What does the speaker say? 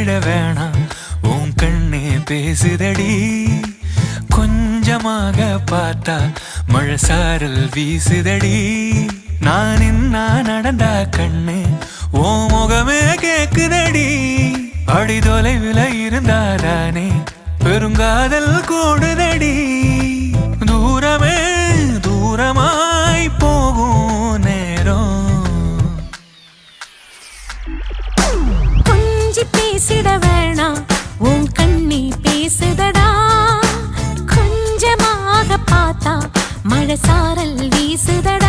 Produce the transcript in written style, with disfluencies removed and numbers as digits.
பேசிட வேணாம் உன் கண்ணே பேசுதடி கொஞ்சமாக பார்த்தா மழை சாரல் வீசுதடி நான் என்ன நடந்தா கண்ணு ஓ முகமே கேக்குதடி அடி தொலைவில் இருந்தாதானே பெருங்காதல் கூடுதடி தூரமே தூரமாய் போகும் நேரம் கொஞ்சி பேசிட வேணாம் உன் கண்ணி பேசுதடா கொஞ்சமாக பார்த்தா மழை சாரல் வீசுதடா